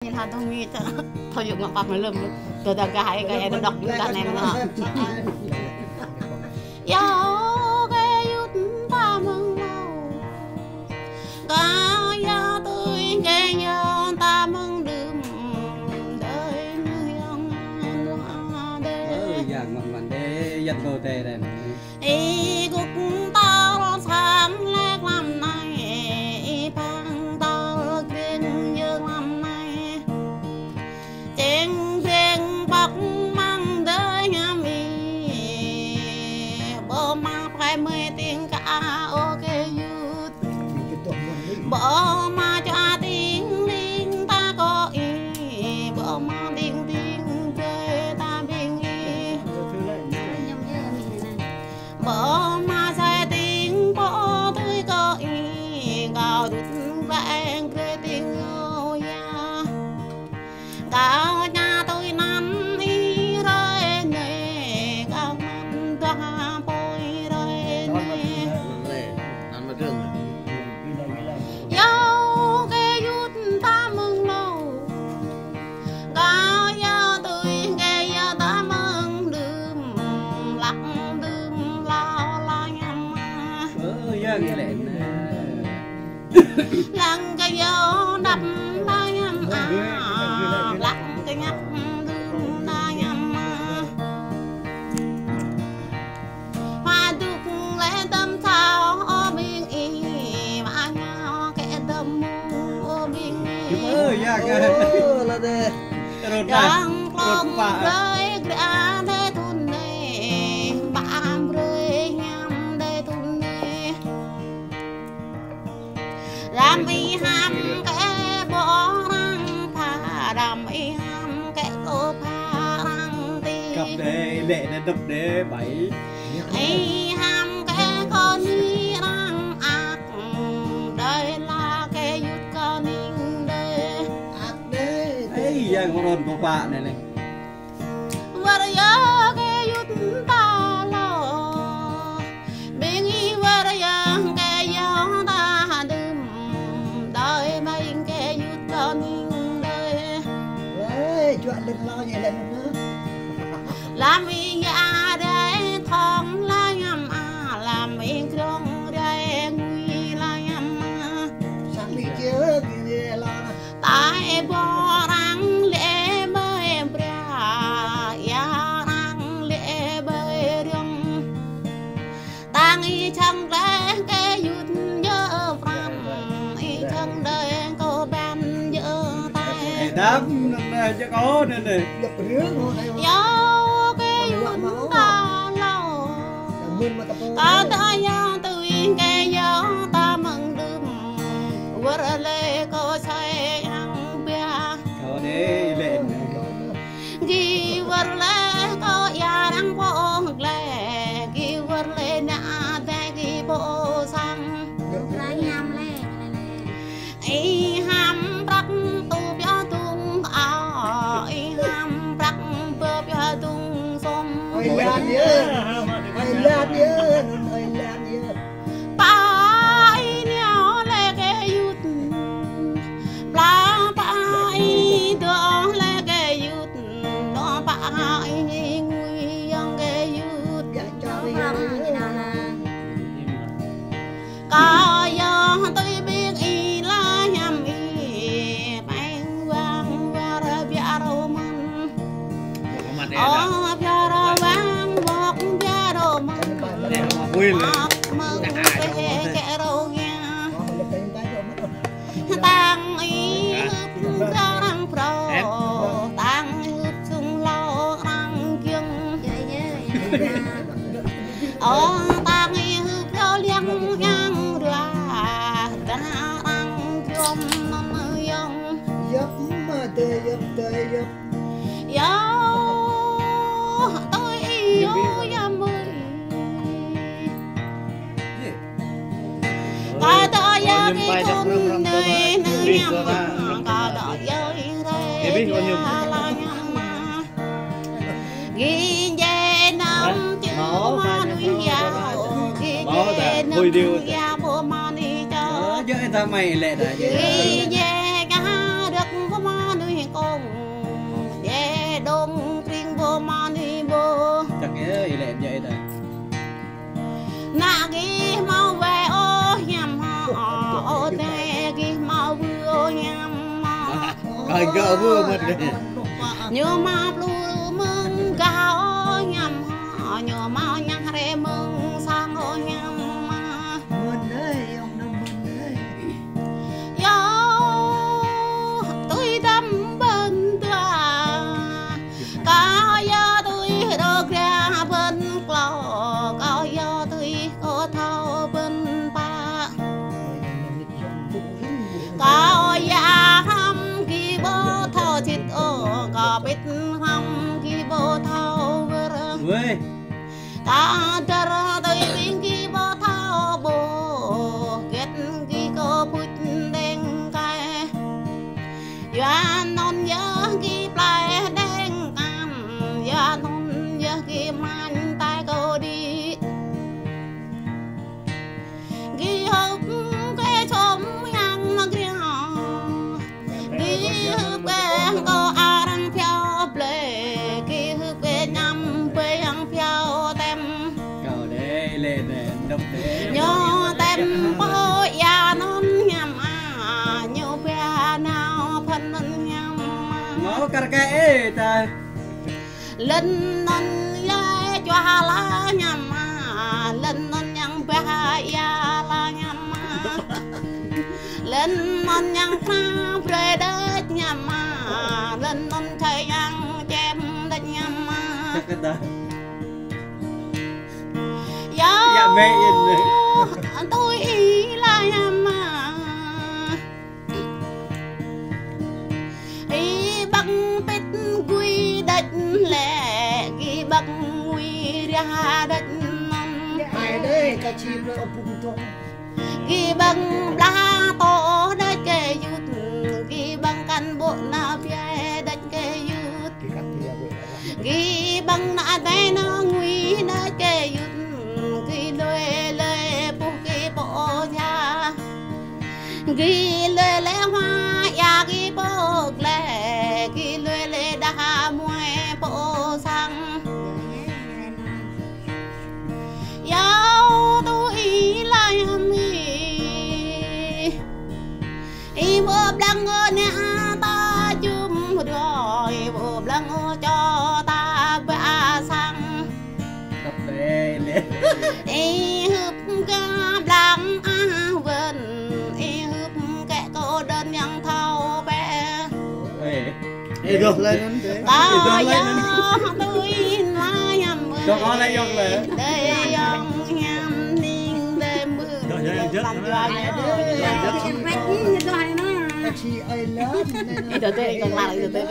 Nhìn hàng thông nghi thôi dụng ngọc bạc mới lùm tôi ta cái đọc những đoạn này nữa yo cái yút ta mừng màu cái ya tôi cái nhon ta mừng đêm đời nhung hoa đê dạng mình đê dân đồ tề này ý cục tao sáng lek làm này phang tao kiên dương làm này trên thuyền bắc mang đời nhắm bờ ma phải mê tiếng cả ok youth bờ ma cho tiếng linh ta có ý bờ ma tiếng tiếng chơi ta bình ý bờ ma sai tiếng bó tươi có ý gào đứt vẹn cười tiếng ngô ya cao nhà tôi nằm đi rồi này cao nằm ta bôi rồi này yo cái yút ta mừng lâu cao yo tôi cái yo ta mừng đêm lắc đêm lao la nhầm cái lệnh lăng cái yo đập la nhầm lắc cái nhấp đêm la nhầm hoa đục lẽ tâm sao ở bên y mà nhau kẻ tâm ở bên y là đây đang lòng rơi ra để thun này bám rơi nhắm để thun này làm y ham kẻ bỏ răng thà làm y ham kẻ cô pha răng ti cặp đê lệ này đập đê bảy y ham kẻ con đi răng ác đây là kẻ yút con ninh đây ấy giang con hồn của bạn này này vật giờ cái yút ta lo bên y vật giờ cái gió ta đêm đời mình cái yút con ninh đời chuyện đừng lo vậy lần nữa làm mình ra đây thong la nhầm làm mình không đây nguy la nhầm sáng đi chưa thì lo tại bỏ răng lệ bơi bra ya răng lệ bơi rong tang y chẳng lẽ cái yút nhớ ram y chẳng đời cô ban nhớ tay đám này chứ có nên này đập rứa ngon này yo cái yút ta lâu mươn mà tập ta ta ya tôi cái gió ta mừng đêm vợ lệ cô say ăn bia có đê lệ ghi vợ lệ cô ya đang bộ lệ ghi vợ lệ nã tay ghi bộ sang ấy ham rắc tu bia tung áo ấy ham rắc bơ bia tung xôm ơi lan nhớ ơi lan nhớ ơi lan nhớ pai neo le ke yut la pai do le ke yut do pai ngui yang ke yut dạ cho đi ca yo tôi biết y la nhầm y bang vang va ra bia ro man o bia ro vang bok bia ro man quên mơ kẻ ro nha mà lực tay tay cho mất rồi tang y ra răng pro tang sung lo răng kiêng ở tang y pro liang nhang ra răng kiêng năm yong dấp mà tê dấp yo tôi yêu ya mười ca đó ya cái con nơi nơi nhầm ca đó ya cái la nhầm ghi về năm chữ ma nuôi ya ghi về năm ya bộ ma nuôi cho chứ ta mày lệ đã ghi về cả được bộ ma nuôi con để đông riêng vô mani vô chắc cái lệ vậy thôi na ghi mau về ô nhầm họ ô thế ghi mau vừa nhầm coi gỡ vừa mất rồi nhớ mà blue mừng cao nhầm họ nhớ mau nhang re mừng sang ô nhầm Mừng đấy, ông nó mừng đấy. yo tôi đâm bên tua cao yo tôi được ra bên clo cao yo tôi có thao bên ba cao ya hâm kỳ bố thao thịt ô có biết hâm kỳ bố thao vừa ơi ta ra tôi tiếng kỳ bố thao bố kết kỳ có bút đen cay ya non nhớ kỳ plei đen cam ya non nhớ kỳ man tai cô đi kỳ hộp cái chôm nhang mà kia kỳ hộp cái cô aran theo ple kỳ hộp cái nhâm quê ăn theo tem cầu để lên đông thế nhớ tem bố ya non nhâm à nhớ bé nào phân nhâm nó cà cái ta lên non ya cho la nhâm à lên non nhang bé ya la nhâm lên non nhang pha pre đất nhâm à lên non thay nhang chém đất nhâm chắc cái ta dạ mẹ yên rồi tôi ý là nhâm à ý bằng bít quy đất lệ ghi bằng quy ra đất non Ai đấy, cả chị rồi ông bụng trông. ghi bằng lá to đất kê yút ghi bằng căn bộ na phía đất kê yút Cái cắt thì vậy. ghi bằng nạ tay nó nguy đất kê yút ghi lê lê bố ghi bộ cha ghi lê lê hoa ya ghi bố lê ghi lê lê đa muê bộ sang yo tôi ý là mi ý bố đang ngơ nè ta chum rồi bố đang ngơ cho ta ba sang tập để lên ý hụp ca đang vần ý hụp kẻ cô đơn yang thao bé ê rồi lên ta yo tôi là nhầm cho con lại dòng về đây dòng nhầm ninh đêm mưa làm cho anh Chị ơi lớn. từ từ còn lại từ từ